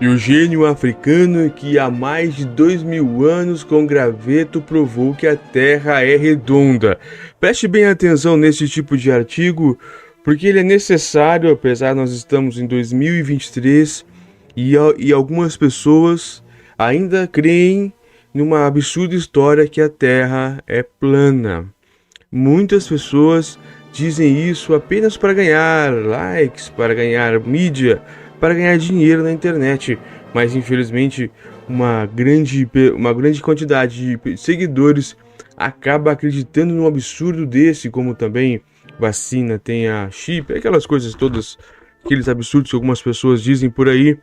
E o gênio africano que há mais de 2000 anos com graveto provou que a Terra é redonda. Preste bem atenção nesse tipo de artigo, porque ele é necessário, apesar de nós estamos em 2023 e algumas pessoas ainda creem numa absurda história que a Terra é plana. Muitas pessoas dizem isso apenas para ganhar likes, para ganhar mídia, para ganhar dinheiro na internet, mas infelizmente uma grande quantidade de seguidores acaba acreditando num absurdo desse, como também vacina tem a chip, aquelas coisas todas, aqueles absurdos que algumas pessoas dizem por aí,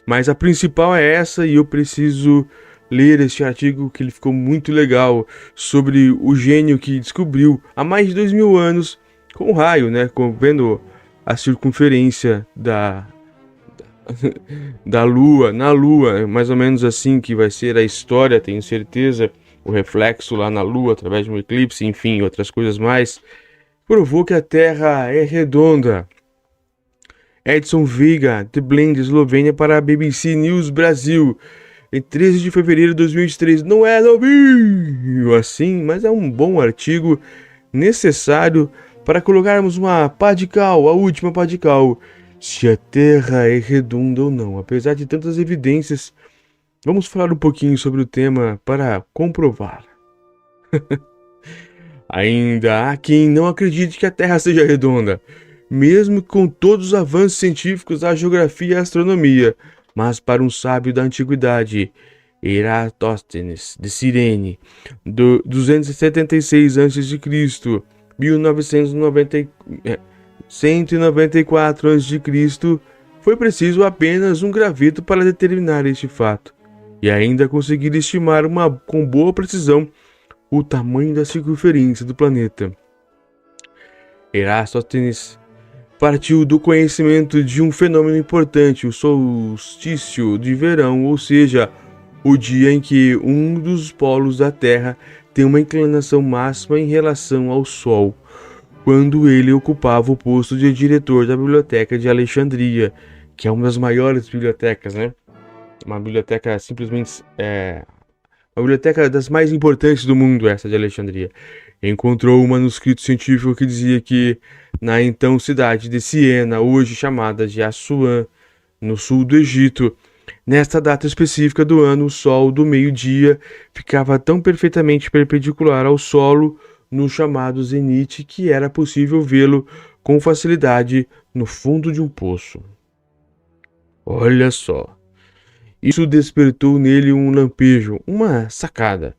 mas a principal é essa e eu preciso ler este artigo que ele ficou muito legal sobre o gênio que descobriu há mais de 2000 anos com o raio, né, vendo a circunferência da Lua, na Lua, mais ou menos assim que vai ser a história, tenho certeza, o reflexo lá na Lua através de um eclipse, enfim, outras coisas mais, provou que a Terra é redonda. Edson Veiga, de Blend, Eslovênia, para a BBC News Brasil, em 13 de fevereiro de 2023. Não é novinho assim, mas é um bom artigo necessário para colocarmos uma pá de cal, a última pá de cal, se a Terra é redonda ou não. Apesar de tantas evidências, vamos falar um pouquinho sobre o tema para comprovar. Ainda há quem não acredite que a Terra seja redonda, mesmo com todos os avanços científicos da geografia e astronomia. Mas para um sábio da antiguidade, Eratóstenes de Cirene, 276 a.C., 194 a.C., foi preciso apenas um graveto para determinar este fato, e ainda conseguir estimar com boa precisão o tamanho da circunferência do planeta. Eratóstenes partiu do conhecimento de um fenômeno importante, o solstício de verão, ou seja, o dia em que um dos polos da Terra tem uma inclinação máxima em relação ao Sol, quando ele ocupava o posto de diretor da Biblioteca de Alexandria, que é uma das maiores bibliotecas, né? Uma biblioteca simplesmente uma biblioteca das mais importantes do mundo, essa de Alexandria. Encontrou um manuscrito científico que dizia que na então cidade de Siena, hoje chamada de Assuã, no sul do Egito, nesta data específica do ano, o sol do meio-dia ficava tão perfeitamente perpendicular ao solo no chamado zenite que era possível vê-lo com facilidade no fundo de um poço. Olha só. Isso despertou nele um lampejo, uma sacada.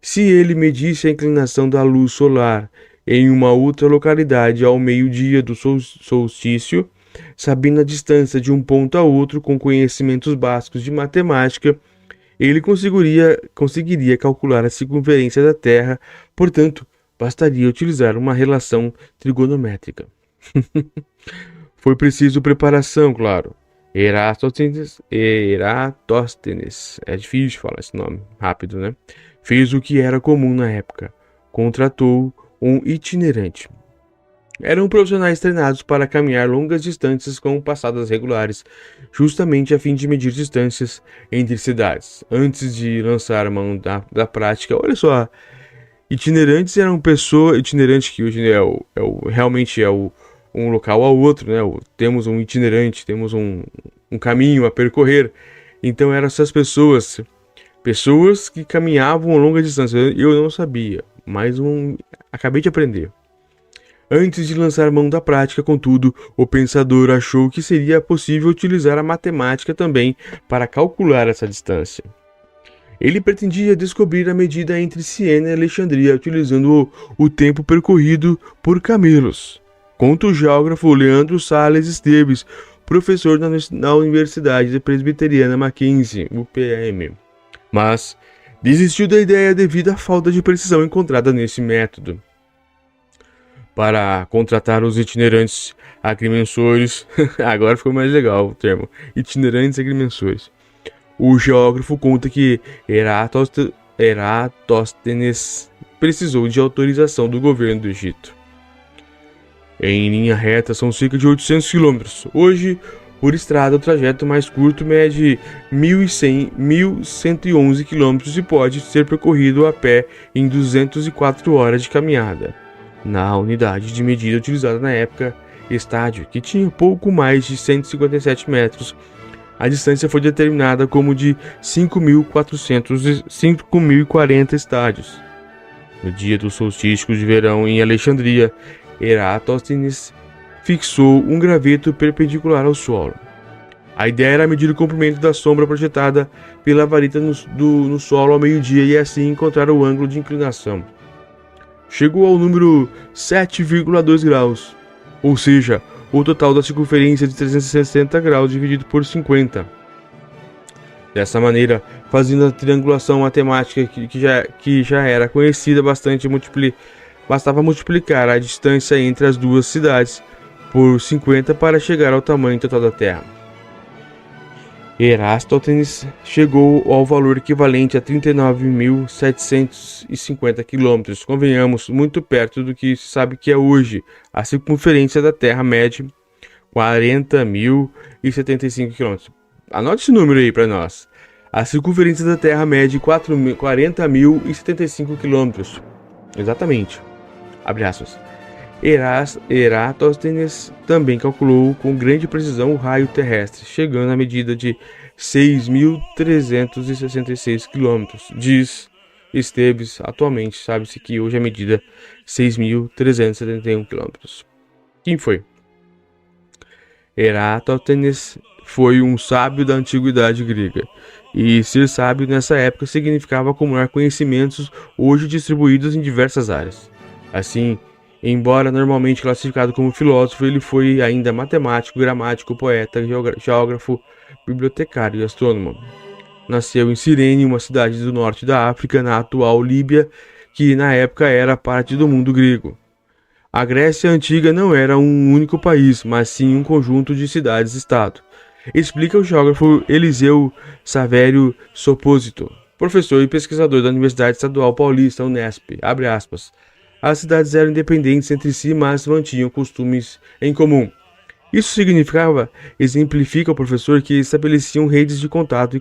Se ele medisse a inclinação da luz solar em uma outra localidade ao meio-dia do solstício, sabendo a distância de um ponto a outro com conhecimentos básicos de matemática, ele conseguiria calcular a circunferência da Terra, portanto, bastaria utilizar uma relação trigonométrica. Foi preciso preparação, claro. Eratóstenes, é difícil falar esse nome, rápido, né? Fez o que era comum na época. Contratou um itinerante. Eram profissionais treinados para caminhar longas distâncias com passadas regulares, justamente a fim de medir distâncias entre cidades. Antes de lançar a mão da prática, olha só, itinerantes eram pessoas, itinerante que hoje realmente é um local ao outro, né? Temos um itinerante, temos um caminho a percorrer. Então eram essas pessoas que caminhavam a longa distância. Eu não sabia, mas acabei de aprender. Antes de lançar mão da prática, contudo, o pensador achou que seria possível utilizar a matemática também para calcular essa distância. Ele pretendia descobrir a medida entre Siena e Alexandria, utilizando o tempo percorrido por camelos. Conta o geógrafo Leandro Salles Esteves, professor na Universidade Presbiteriana Mackenzie, UPM. Mas desistiu da ideia devido à falta de precisão encontrada nesse método. Para contratar os itinerantes agrimensores, agora ficou mais legal o termo, itinerantes agrimensores. O geógrafo conta que Eratóstenes precisou de autorização do governo do Egito. Em linha reta são cerca de 800 quilômetros. Hoje, Por estrada, o trajeto mais curto mede 1.111 km e pode ser percorrido a pé em 204 horas de caminhada. Na unidade de medida utilizada na época, estádio, que tinha pouco mais de 157 metros, a distância foi determinada como de 5.040 estádios. No dia do solstício de verão em Alexandria, Eratosthenes fixou um graveto perpendicular ao solo. A ideia era medir o comprimento da sombra projetada pela varita no solo ao meio-dia e assim encontrar o ângulo de inclinação. Chegou ao número 7,2 graus, ou seja, o total da circunferência de 360 graus dividido por 50. Dessa maneira, fazendo a triangulação matemática que já era conhecida bastava multiplicar a distância entre as duas cidades por 50 para chegar ao tamanho total da Terra. Eratosthenes chegou ao valor equivalente a 39.750 km. Convenhamos, muito perto do que se sabe que é hoje. A circunferência da Terra mede 40.075 km. Anote esse número aí para nós. A circunferência da Terra mede 40.075 km. Exatamente. Abre aspas. Eratosthenes também calculou com grande precisão o raio terrestre, chegando à medida de 6.366 km. Diz Esteves, atualmente sabe-se que hoje a medida 6.371 km. Quem foi? Eratosthenes foi um sábio da antiguidade grega, e ser sábio nessa época significava acumular conhecimentos hoje distribuídos em diversas áreas. Assim, embora normalmente classificado como filósofo, ele foi ainda matemático, gramático, poeta, geógrafo, bibliotecário e astrônomo. Nasceu em Cirene, uma cidade do norte da África, na atual Líbia, que na época era parte do mundo grego. A Grécia Antiga não era um único país, mas sim um conjunto de cidades-estado. Explica o geógrafo Eliseu Savério Sopósito, professor e pesquisador da Universidade Estadual Paulista, Unesp. Abre aspas. As cidades eram independentes entre si, mas mantinham costumes em comum. Isso exemplifica o professor, que estabeleciam redes de contato e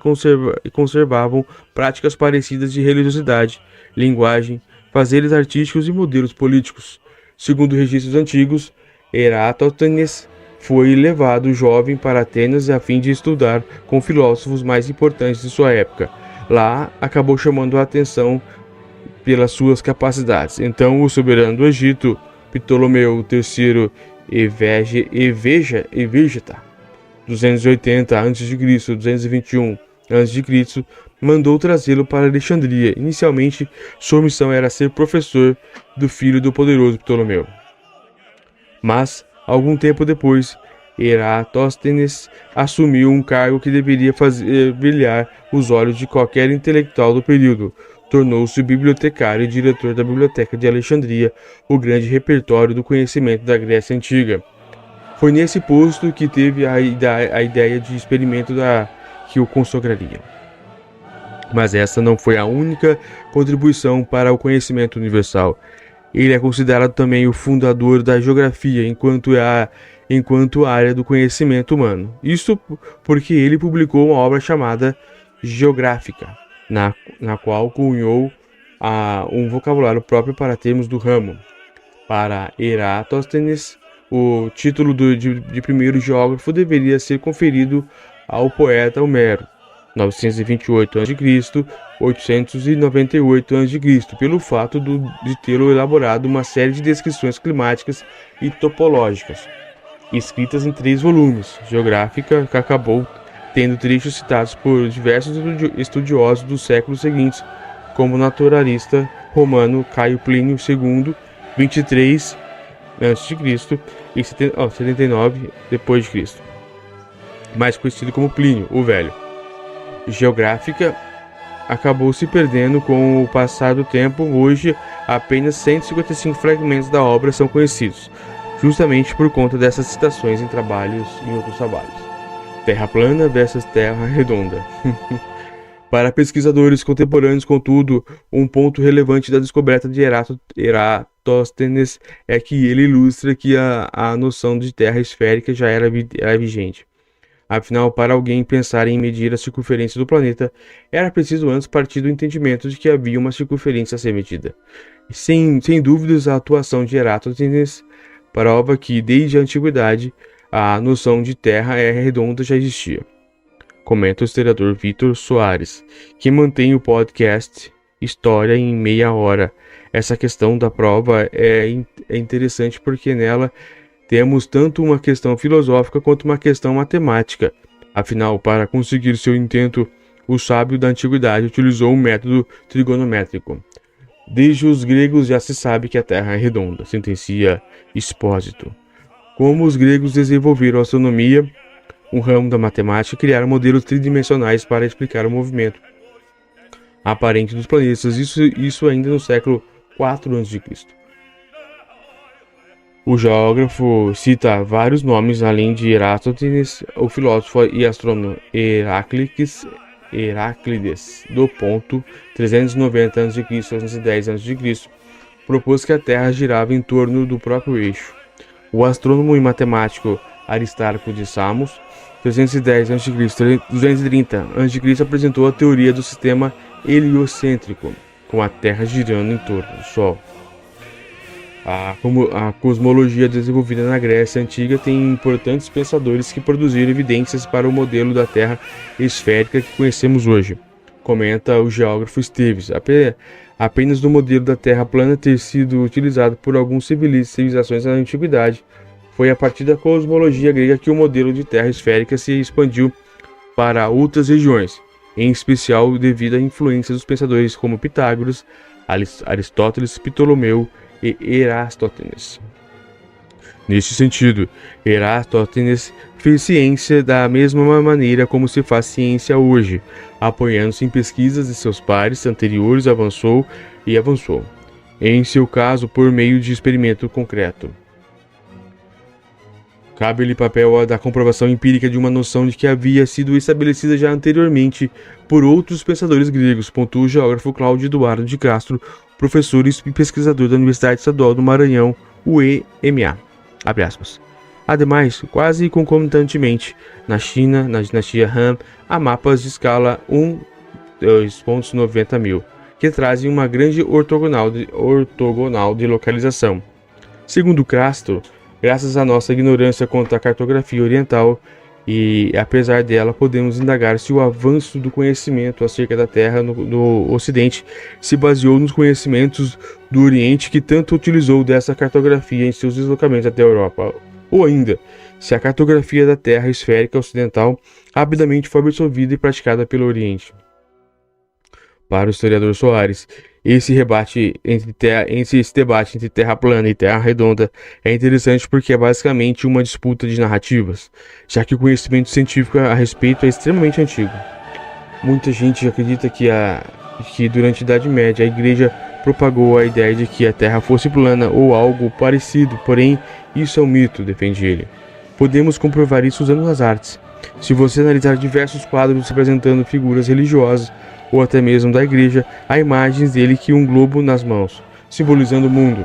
conservavam práticas parecidas de religiosidade, linguagem, fazeres artísticos e modelos políticos. Segundo registros antigos, Eratosthenes foi levado jovem para Atenas a fim de estudar com filósofos mais importantes de sua época. Lá, acabou chamando a atenção pelas suas capacidades. Então, o soberano do Egito, Ptolomeu III Evejeta, 280 a.C., 221 a.C., mandou trazê-lo para Alexandria. Inicialmente, sua missão era ser professor do filho do poderoso Ptolomeu. Mas, algum tempo depois, Eratosthenes assumiu um cargo que deveria fazer brilhar os olhos de qualquer intelectual do período. Tornou-se bibliotecário e diretor da Biblioteca de Alexandria, o grande repertório do conhecimento da Grécia Antiga. Foi nesse posto que teve a ideia de experimento que o consagraria. Mas essa não foi a única contribuição para o conhecimento universal. Ele é considerado também o fundador da geografia, enquanto área do conhecimento humano. Isso porque ele publicou uma obra chamada Geográfica, na qual cunhou um vocabulário próprio para termos do ramo. Para Eratosthenes, o título de primeiro geógrafo deveria ser conferido ao poeta Homero, 928 a.C., 898 a.C., pelo fato de ter elaborado uma série de descrições climáticas e topológicas, escritas em 3 volumes. Geográfica, que acabou tendo trechos citados por diversos estudiosos dos séculos seguintes, como o naturalista romano Caio Plínio II, 23 a.C. e 79 d.C., mais conhecido como Plínio o Velho. Geográfica acabou se perdendo com o passar do tempo. Hoje, apenas 155 fragmentos da obra são conhecidos, justamente por conta dessas citações em outros trabalhos. Terra plana versus terra redonda. Para pesquisadores contemporâneos, contudo, um ponto relevante da descoberta de Eratosthenes é que ele ilustra que a noção de terra esférica já era vigente. Afinal, para alguém pensar em medir a circunferência do planeta, era preciso antes partir do entendimento de que havia uma circunferência a ser medida. Sem dúvidas, a atuação de Eratosthenes prova que, desde a antiguidade, a noção de terra redonda já existia. Comenta o historiador Vitor Soares, que mantém o podcast História em Meia Hora. Essa questão da prova é interessante porque nela temos tanto uma questão filosófica quanto uma questão matemática. Afinal, para conseguir seu intento, o sábio da antiguidade utilizou o método trigonométrico. Desde os gregos já se sabe que a Terra é redonda, sentencia Expósito. Como os gregos desenvolveram a astronomia, um ramo da matemática, criaram modelos tridimensionais para explicar o movimento aparente dos planetas, isso ainda no século IV a.C. O geógrafo cita vários nomes, além de Eratosthenes, o filósofo e astrônomo Heráclides, do ponto 390 a.C. a 310 a.C., propôs que a Terra girava em torno do próprio eixo. O astrônomo e matemático Aristarco de Samos, 310 a.C. 230 a.C., apresentou a teoria do sistema heliocêntrico, com a Terra girando em torno do Sol. A cosmologia desenvolvida na Grécia Antiga tem importantes pensadores que produziram evidências para o modelo da Terra esférica que conhecemos hoje. Comenta o geógrafo Esteves. Apenas do modelo da Terra plana ter sido utilizado por algumas civilizações na Antiguidade, foi a partir da cosmologia grega que o modelo de Terra esférica se expandiu para outras regiões, em especial devido à influência dos pensadores como Pitágoras, Aristóteles, Ptolomeu e Erastótenes. Neste sentido, Erastótenes fez ciência da mesma maneira como se faz ciência hoje, apoiando-se em pesquisas de seus pares anteriores, avançou. Em seu caso, por meio de experimento concreto. Cabe-lhe papel da comprovação empírica de uma noção de que havia sido estabelecida já anteriormente por outros pensadores gregos, pontua o geógrafo Cláudio Eduardo de Castro, professor e pesquisador da Universidade Estadual do Maranhão, UEMA. Ademais, quase concomitantemente, na China, na dinastia Han, há mapas de escala 2.90 que trazem uma grande ortogonal de localização. Segundo Castro, graças à nossa ignorância quanto à cartografia oriental, e apesar dela, podemos indagar se o avanço do conhecimento acerca da Terra no Ocidente se baseou nos conhecimentos do Oriente, que tanto utilizou dessa cartografia em seus deslocamentos até a Europa, ou ainda, se a cartografia da Terra esférica ocidental rapidamente foi absorvida e praticada pelo Oriente. Para o historiador Soares, esse debate entre Terra plana e Terra redonda é interessante porque é basicamente uma disputa de narrativas, já que o conhecimento científico a respeito é extremamente antigo. Muita gente acredita que durante a Idade Média a Igreja propagou a ideia de que a Terra fosse plana ou algo parecido, porém isso é um mito, defende ele. Podemos comprovar isso usando as artes. Se você analisar diversos quadros representando figuras religiosas, ou até mesmo da igreja, há imagens dele que um globo nas mãos, simbolizando o mundo.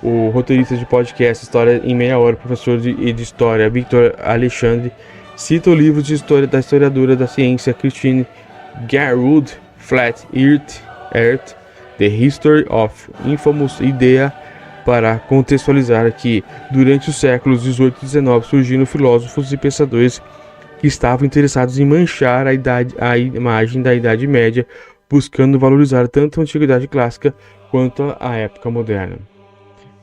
O roteirista de podcast História em Meia Hora, professor de História Victor Alexandre, cita o livro de história da historiadora da ciência Christine Garwood, Flat Earth, The History of Infamous Idea, para contextualizar que, durante os séculos 18 e 19, surgiram filósofos e pensadores que estavam interessados em manchar a imagem da Idade Média, buscando valorizar tanto a antiguidade clássica quanto a época moderna.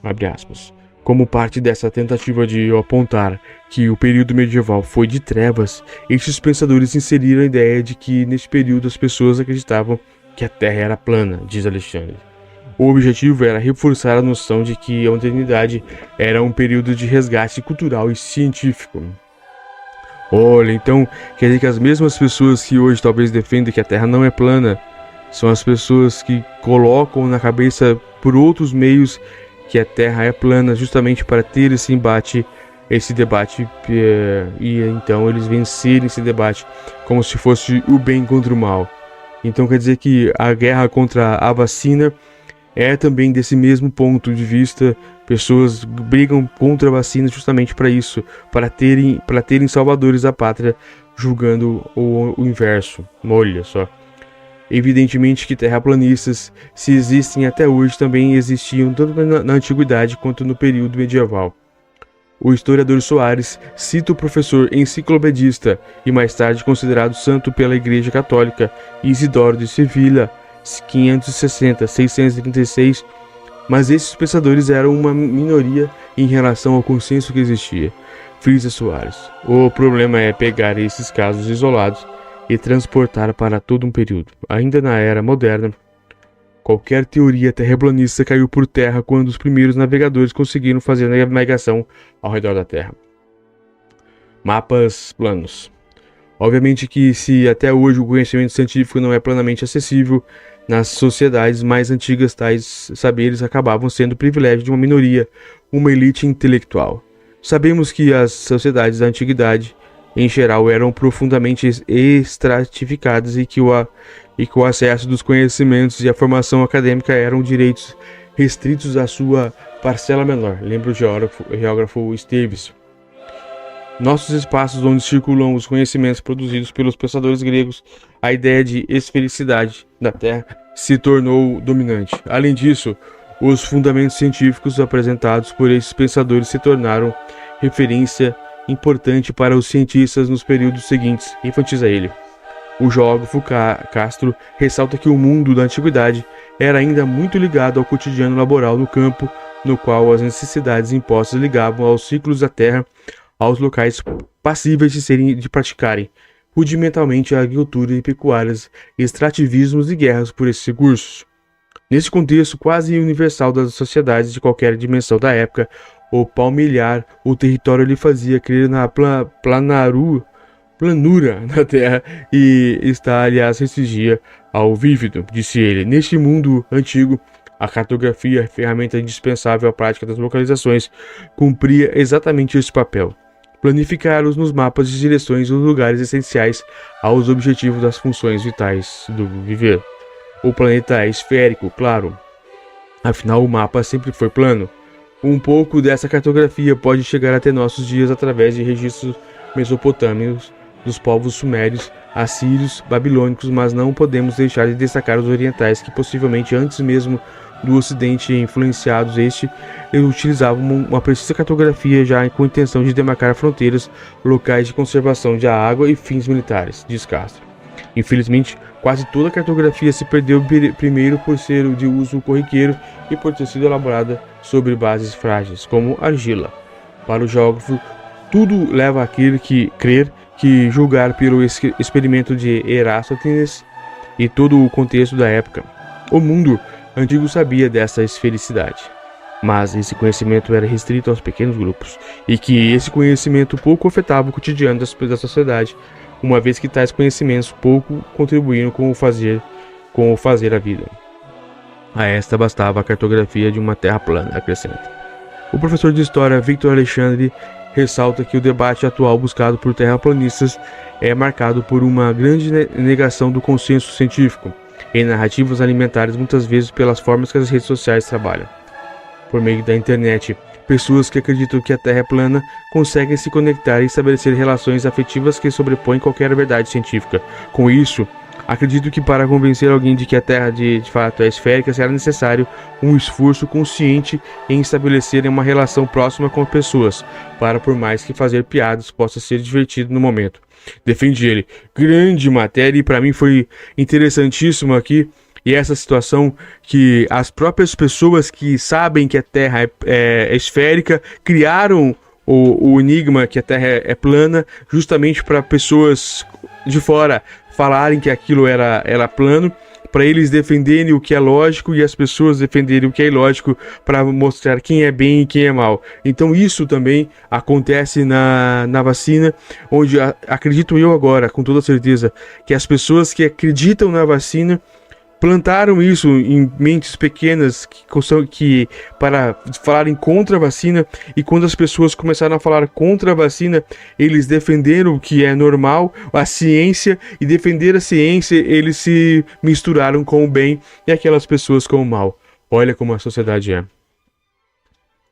Abre aspas. Como parte dessa tentativa de apontar que o período medieval foi de trevas, estes pensadores inseriram a ideia de que nesse período as pessoas acreditavam que a Terra era plana, diz Alexandre. O objetivo era reforçar a noção de que a modernidade era um período de resgate cultural e científico. Olha, então quer dizer que as mesmas pessoas que hoje talvez defendem que a Terra não é plana são as pessoas que colocam na cabeça por outros meios que a Terra é plana, justamente para ter esse debate e então eles vencerem esse debate como se fosse o bem contra o mal. Então quer dizer que a guerra contra a vacina é também desse mesmo ponto de vista Pessoas brigam contra a vacina justamente para isso, para terem salvadores da pátria, julgando o inverso. Olha só. Evidentemente que terraplanistas, se existem até hoje, também existiam tanto na antiguidade quanto no período medieval. O historiador Soares cita o professor enciclopedista e mais tarde considerado santo pela Igreja Católica, Isidoro de Sevilha, 560-636, mas esses pensadores eram uma minoria em relação ao consenso que existia. Frisa Soares. O problema é pegar esses casos isolados e transportar para todo um período. Ainda na era moderna, qualquer teoria terraplanista caiu por terra quando os primeiros navegadores conseguiram fazer a navegação ao redor da Terra. Mapas planos. Obviamente que se até hoje o conhecimento científico não é plenamente acessível, nas sociedades mais antigas tais saberes acabavam sendo privilégio de uma minoria, uma elite intelectual. Sabemos que as sociedades da antiguidade, em geral, eram profundamente estratificadas e que o acesso dos conhecimentos e a formação acadêmica eram direitos restritos à sua parcela menor. Lembra o geógrafo Esteves. Nossos espaços onde circulam os conhecimentos produzidos pelos pensadores gregos, a ideia de esfericidade da Terra se tornou dominante. Além disso, os fundamentos científicos apresentados por esses pensadores se tornaram referência importante para os cientistas nos períodos seguintes. Enfatiza ele. O geógrafo Castro ressalta que o mundo da antiguidade era ainda muito ligado ao cotidiano laboral no campo, no qual as necessidades impostas ligavam aos ciclos da terra, aos locais passíveis de praticarem rudimentalmente a agricultura e pecuárias, extrativismos e guerras por esses recursos. Nesse contexto quase universal das sociedades de qualquer dimensão da época, o palmilhar, o território lhe fazia crer na planura da terra e está, aliás, restringia ao vívido, disse ele. Neste mundo antigo, a cartografia, ferramenta indispensável à prática das localizações, cumpria exatamente esse papel. Planificar nos mapas de direções os lugares essenciais aos objetivos das funções vitais do viver. O planeta é esférico, claro. Afinal, o mapa sempre foi plano. Um pouco dessa cartografia pode chegar até nossos dias através de registros mesopotâmicos dos povos sumérios, assírios, babilônicos, mas não podemos deixar de destacar os orientais que possivelmente antes mesmo do Ocidente influenciados utilizavam uma precisa cartografia já com intenção de demarcar fronteiras, locais de conservação de água e fins militares, diz Castro. Infelizmente, quase toda a cartografia se perdeu primeiro por ser de uso corriqueiro e por ter sido elaborada sobre bases frágeis, como argila. Para o geógrafo, tudo leva àquele que crer que julgar pelo experimento de Eratosthenes e todo o contexto da época. O mundo antigo sabia dessa esfericidade, mas esse conhecimento era restrito aos pequenos grupos, e que esse conhecimento pouco afetava o cotidiano da sociedade, uma vez que tais conhecimentos pouco contribuíram com o fazer a vida. A esta bastava a cartografia de uma terra plana, acrescenta. O professor de história Victor Alexandre ressalta que o debate atual buscado por terraplanistas é marcado por uma grande negação do consenso científico e narrativas alimentadas muitas vezes pelas formas que as redes sociais trabalham. Por meio da internet, pessoas que acreditam que a Terra é plana conseguem se conectar e estabelecer relações afetivas que sobrepõem qualquer verdade científica. Com isso, acredito que para convencer alguém de que a Terra de fato é esférica, será necessário um esforço consciente em estabelecer uma relação próxima com pessoas, para por mais que fazer piadas possa ser divertido no momento. Defende ele. Grande matéria, e para mim foi interessantíssimo aqui, e essa situação que as próprias pessoas que sabem que a Terra é esférica criaram o enigma que a Terra é plana, justamente para pessoas de fora falarem que aquilo era plano, para eles defenderem o que é lógico e as pessoas defenderem o que é ilógico, para mostrar quem é bem e quem é mal. Então isso também acontece na vacina, onde acredito eu agora, com toda certeza, que as pessoas que acreditam na vacina plantaram isso em mentes pequenas que para falarem contra a vacina, e quando as pessoas começaram a falar contra a vacina, eles defenderam o que é normal, a ciência, e defender a ciência, eles se misturaram com o bem e aquelas pessoas com o mal. Olha como a sociedade é.